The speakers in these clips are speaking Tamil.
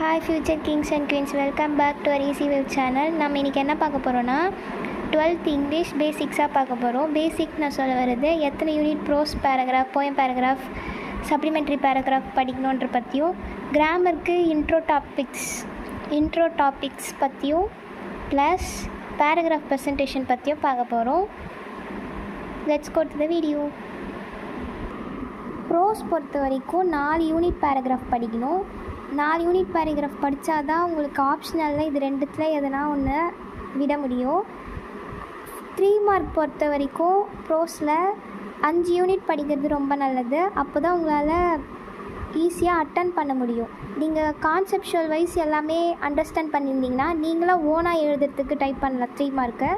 Hi future kings and queens, welcome back to our easy web channel. நம்ம இன்றைக்கி என்ன பார்க்க போகிறோன்னா 12th இங்கிலீஷ் பேசிக்ஸாக பார்க்க போகிறோம். பேசிக் நான் சொல்ல வருது எத்தனை unit prose paragraph, poem paragraph, supplementary paragraph படிக்கணுன்ற பற்றியும், கிராமருக்கு இன்ட்ரோ டாபிக்ஸ் பற்றியும் ப்ளஸ் பேராகிராஃப் ப்ரெசன்டேஷன் பற்றியும் பார்க்க போகிறோம். Let's go to the video. Prose பொறுத்த வரைக்கும் 4 யூனிட் பேராகிராஃப் படிக்கணும். 4 யூனிட் பேராகிராஃப் படித்தா தான் உங்களுக்கு ஆப்ஷனலில் இது ரெண்டுத்தில் எதனா ஒன்று விட முடியும். 3 மார்க் பொறுத்த வரைக்கும் ப்ரோஸில் 5 யூனிட் படிக்கிறது ரொம்ப நல்லது. அப்போ தான் உங்களால் ஈஸியாக அட்டன் பண்ண முடியும். நீங்கள் கான்செப்ஷுவல் வைஸ் எல்லாமே அண்டர்ஸ்டாண்ட் பண்ணியிருந்தீங்கன்னா நீங்களாக ஓனாக எழுதுறதுக்கு டைப் பண்ணலாம். 3 மார்க்கு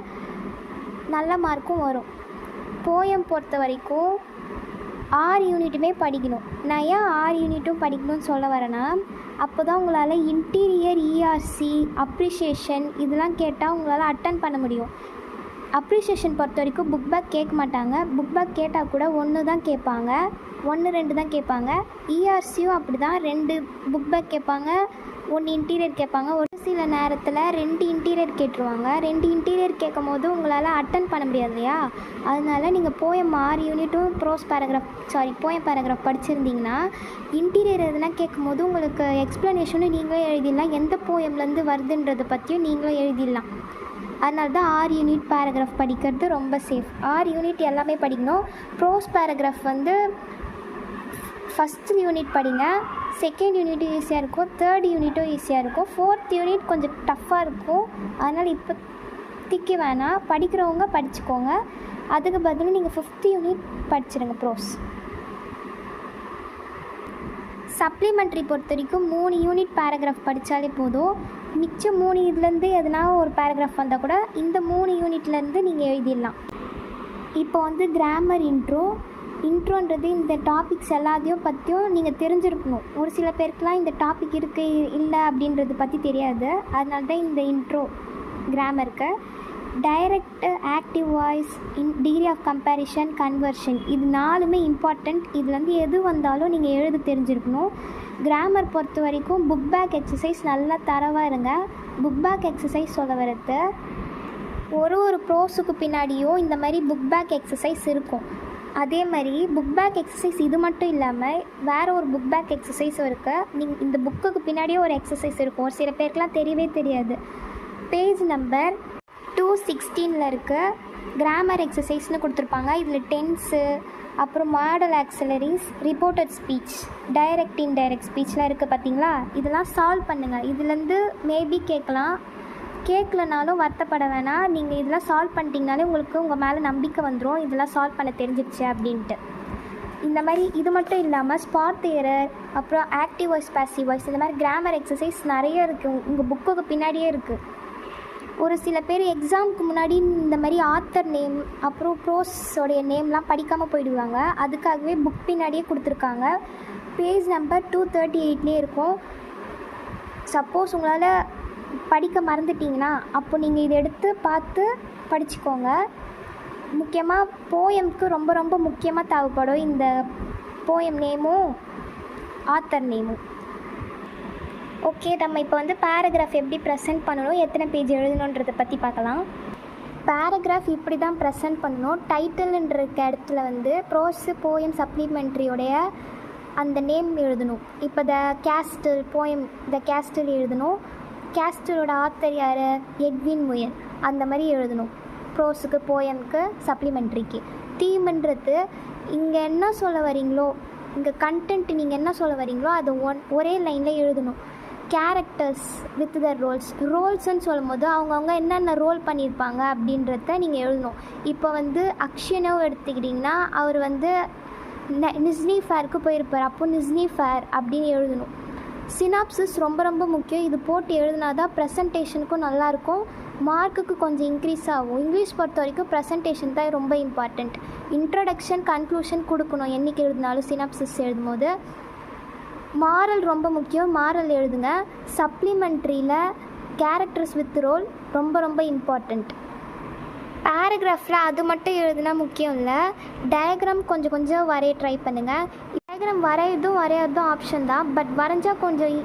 நல்ல மார்க்கும் வரும். போயம் பொறுத்த வரைக்கும் 6 யூனிட்டுமே படிக்கணும். நான் ஏன் 6 யூனிட்டும் படிக்கணும்னு சொல்ல வரேன்னா, அப்போ தான் உங்களால் இன்டீரியர், இஆர்சி, அப்ரிஷியேஷன் இதெல்லாம் கேட்டால் உங்களால் அட்டன் பண்ண முடியும். அப்ரிஷியேஷன் பொறுத்த வரைக்கும் புக் பேக் கேட்க மாட்டாங்க. புக் பேக் கேட்டால் கூட 1 தான் கேட்பாங்க, 1-2 தான் கேட்பாங்க. இஆர்சியும் அப்படி தான், 2 புக் பேக் கேட்பாங்க, 1 இன்டீரியர் கேட்பாங்க. ஒரு சில நேரத்தில் 2 இன்டீரியர் கேட்டுருவாங்க. 2 இன்டீரியர் கேட்கும் போது உங்களால் அட்டன் பண்ண முடியாது இல்லையா? அதனால் நீங்கள் போயம் 6 யூனிட்டும் போயம் பேராகிராஃப் படிச்சிருந்தீங்கன்னா இன்டீரியர் எதுனா கேட்கும் போது உங்களுக்கு எக்ஸ்ப்ளனேஷனும் நீங்களே எழுதிடலாம், எந்த போயம்லேருந்து வருதுன்றதை பற்றியும் நீங்களும் எழுதிடலாம். அதனால தான் 6 யூனிட் பேராகிராஃப் படிக்கிறது ரொம்ப சேஃப். 6 யூனிட் எல்லாமே படிக்கணும். ப்ரோஸ் பேராகிராஃப் ஃபஸ்ட் யூனிட் படிங்க, செகண்ட் யூனிட்டும் ஈஸியாக இருக்கும், தேர்ட் யூனிட்டும் ஈஸியாக இருக்கும், ஃபோர்த் யூனிட் கொஞ்சம் டஃப்பாக இருக்கும். அதனால் இப்போ திக்க வேணாம், படிக்கிறவங்க படிச்சுக்கோங்க. அதுக்கு பதில் நீங்கள் 5th யூனிட் படிச்சிடுங்க ப்ரோஸ். சப்ளிமெண்ட்ரி பொறுத்த வரைக்கும் 3 யூனிட் பேராகிராஃப் படித்தாலே போதும். மிச்சம் 3 இதுலேருந்து எதனா ஒரு பேராகிராஃப் வந்தால் கூட இந்த 3 யூனிட்லேருந்து நீங்கள் எழுதிடலாம். இப்போ கிராமர் இன்ட்ரோன்றது இந்த டாபிக்ஸ் எல்லாத்தையும் பற்றியும் நீங்கள் தெரிஞ்சிருக்கணும். ஒரு சில பேருக்குலாம் இந்த டாபிக் இருக்குது இல்லை அப்படின்றது பற்றி தெரியாது. அதனால தான் இந்த இன்ட்ரோ கிராமருக்கு. Direct, active voice, degree of comparison, conversion இது 4மே இம்பார்ட்டண்ட். இதுலேருந்து எது வந்தாலும் நீங்கள் எழுத தெரிஞ்சிருக்கணும். கிராமர் பொறுத்த வரைக்கும் புக் பேக் எக்ஸசைஸ் நல்லா தரவாக இருங்க. புக் பேக் எக்ஸசைஸ் சொல்ல வரது ஒரு ப்ரோஸுக்கு பின்னாடியும் இந்த மாதிரி புக் பேக் எக்ஸசைஸ் இருக்கும். அதே மாதிரி புக் பேக் எக்ஸசைஸ் இது மட்டும் இல்லாமல் வேறு ஒரு புக் பேக் எக்ஸசைஸும் இருக்குது. நீங்கள் இந்த புக்குக்கு பின்னாடியே ஒரு எக்ஸசைஸ் இருக்கும். ஒரு சில பேருக்குலாம் தெரியவே தெரியாது. பேஜ் நம்பர் 216 இருக்குது. கிராமர் எக்ஸசைஸ்னு கொடுத்துருப்பாங்க. இதில் டென்ஸு, அப்புறம் modal auxiliaries, reported speech, direct indirect ஸ்பீச்லாம் இருக்குது பார்த்தீங்களா? இதெல்லாம் சால்வ் பண்ணுங்கள். இதுலேருந்து மேபி கேட்கலனாலும் வருத்தப்பட வேணாம். நீங்கள் இதெல்லாம் சால்வ் பண்ணிட்டீங்கனாலே உங்களுக்கு உங்கள் மேலே நம்பிக்கை வந்துடும், இதெல்லாம் சால்வ் பண்ண தெரிஞ்சிடுச்சு அப்படின்ட்டு. இந்த மாதிரி இது மட்டும் இல்லாமல் ஸ்பாட் எரர், அப்புறம் ஆக்டிவ் வாய்ஸ், பாசிவ் வாய்ஸ், இந்த மாதிரி கிராமர் எக்ஸசைஸ் நிறைய இருக்குது. உங்கள் புக்குக்கு பின்னாடியே இருக்குது. ஒரு சில பேர் எக்ஸாமுக்கு முன்னாடி இந்த மாதிரி ஆத்தர் நேம், அப்புறம் ப்ரோஸோடைய நேம்லாம் படிக்காமல் போயிடுவாங்க. அதுக்காகவே புக் பின்னாடியே கொடுத்துருக்காங்க. பேஜ் நம்பர் 238 இருக்கும். சப்போஸ் உங்களால் படிக்க மறந்துட்டிங்கன்னா அப்போ நீங்கள் இதை எடுத்து பார்த்து படிச்சுக்கோங்க. முக்கியமாக போயம்க்கு ரொம்ப ரொம்ப முக்கியமாக தேவைப்படும் இந்த போயம் நேமும் ஆத்தர் நேமும். ஓகே, நம்ம இப்போ பேராகிராஃப் எப்படி ப்ரெசென்ட் பண்ணணும், எத்தனை பேஜ் எழுதணுன்றதை பற்றி பார்க்கலாம். பேராகிராஃப் இப்படி தான் ப்ரெசென்ட் பண்ணணும். டைட்டில்ன்ற இடத்துல ப்ரோஸு, போயம், சப்ளிமெண்ட்ரியோடைய அந்த நேம் எழுதணும். இப்போ த கேஸ்டில் எழுதணும். கேஸ்டிலோட ஆத்தர் யார்? எட்வின் முயல். அந்த மாதிரி எழுதணும் ப்ரோஸுக்கு, போயமுக்கு, சப்ளிமெண்ட்ரிக்கு. தீம்ன்றது இங்கே என்ன சொல்ல வரீங்களோ, இங்கே கண்டென்ட் நீங்கள் என்ன சொல்ல வரீங்களோ அது ஒரே லைனில் எழுதணும். கேரக்டர்ஸ் வித் த ரோல்ஸ்ன்னு சொல்லும் போது அவங்கவுங்க என்னென்ன ரோல் பண்ணியிருப்பாங்க அப்படின்றத நீங்கள் எழுதணும். இப்போ அக்ஷனவ் எடுத்துக்கிட்டிங்கன்னா அவர் நிஸ்னி ஃபேருக்கு போயிருப்பார். அப்போ நிஸ்னி ஃபேர் அப்படின்னு எழுதணும். சினாப்சிஸ் ரொம்ப ரொம்ப முக்கியம். இது போட்டு எழுதினா தான் ப்ரெசன்டேஷனுக்கும் நல்லாயிருக்கும், மார்க்குக்கு கொஞ்சம் இன்க்ரீஸ் ஆகும். இங்கிலீஷ் பொறுத்த வரைக்கும் ப்ரெசன்டேஷன் தான் ரொம்ப இம்பார்ட்டண்ட். இன்ட்ரடக்ஷன், கன்க்ளூஷன் கொடுக்கணும் என்றைக்கு எழுதினாலும். சினாப்சிஸ் எழுதும்போது மாரல் ரொம்ப முக்கியம், மாரல் எழுதுங்க. சப்ளிமெண்ட்ரியில் கேரக்டர்ஸ் வித் ரோல் ரொம்ப ரொம்ப இம்பார்ட்டண்ட். பேராகிராஃபில் அது மட்டும் எழுதுனா முக்கியம் இல்லை, டயக்ராம் கொஞ்சம் வரைய ட்ரை பண்ணுங்கள். டயக்ராம் வரைகிறதும் ஆப்ஷன் தான். பட் வரைஞ்சால் கொஞ்சம்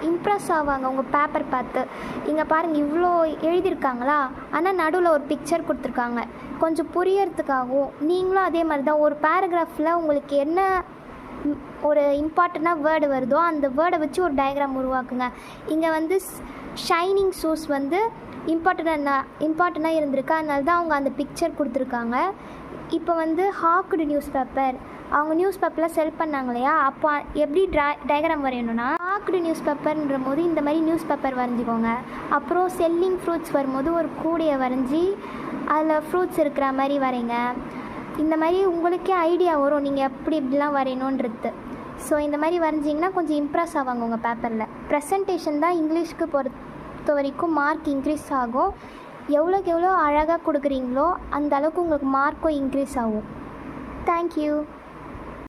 இம்ப்ரெஸ் ஆவாங்க உங்கள் பேப்பர் பார்த்து. இங்கே பாருங்கள் இவ்வளோ எழுதியிருக்காங்களா, ஆனால் நடுவில் ஒரு பிக்சர் கொடுத்துருக்காங்க கொஞ்சம் புரியறதுக்காகவும். நீங்களும் அதே மாதிரி தான் ஒரு பேராகிராஃபில் உங்களுக்கு என்ன ஒரு இம்பார்ட்டண்ட்டாக வேர்டு வருதோ அந்த வேர்டை வச்சு ஒரு டயக்ராம் உருவாக்குங்க. இங்கே வந்து ஷைனிங் ஷூஸ் வந்து இம்பார்ட்டண்ட்டாக இருந்திருக்கு, அதனால தான் அவங்க அந்த பிக்சர் கொடுத்துருக்காங்க. இப்போ வந்து ஹாக்குடு நியூஸ் பேப்பர், அவங்க நியூஸ் பேப்பரில் செல் பண்ணாங்க இல்லையா, அப்போ எப்படி டயக்ராம் வரையணும்னா ஹாக்குடு நியூஸ் பேப்பர்ன்ற போது இந்த மாதிரி நியூஸ் பேப்பர் வரைஞ்சிக்கோங்க. அப்புறம் செல்லிங் ஃப்ரூட்ஸ் வரும்போது ஒரு கூடையை வரைஞ்சி அதில் ஃப்ரூட்ஸ் இருக்கிற மாதிரி வரைங்க. இந்த மாதிரி உங்களுக்கே ஐடியா வரும் நீங்கள் இப்படிலாம் வரையணுன்றது. ஸோ இந்த மாதிரி வரைஞ்சிங்கன்னா கொஞ்சம் இம்ப்ரெஸ் ஆவாங்க உங்கள் பேப்பரில். ப்ரெசன்டேஷன் தான் இங்கிலீஷ்க்கு பொறுத்த வரைக்கும் மார்க் இன்க்ரீஸ் ஆகும். எவ்வளோக்கு எவ்வளோ அழகாக கொடுக்குறீங்களோ அந்த அளவுக்கு உங்களுக்கு மார்க்கும் இன்க்ரீஸ் ஆகும். தேங்க்யூ.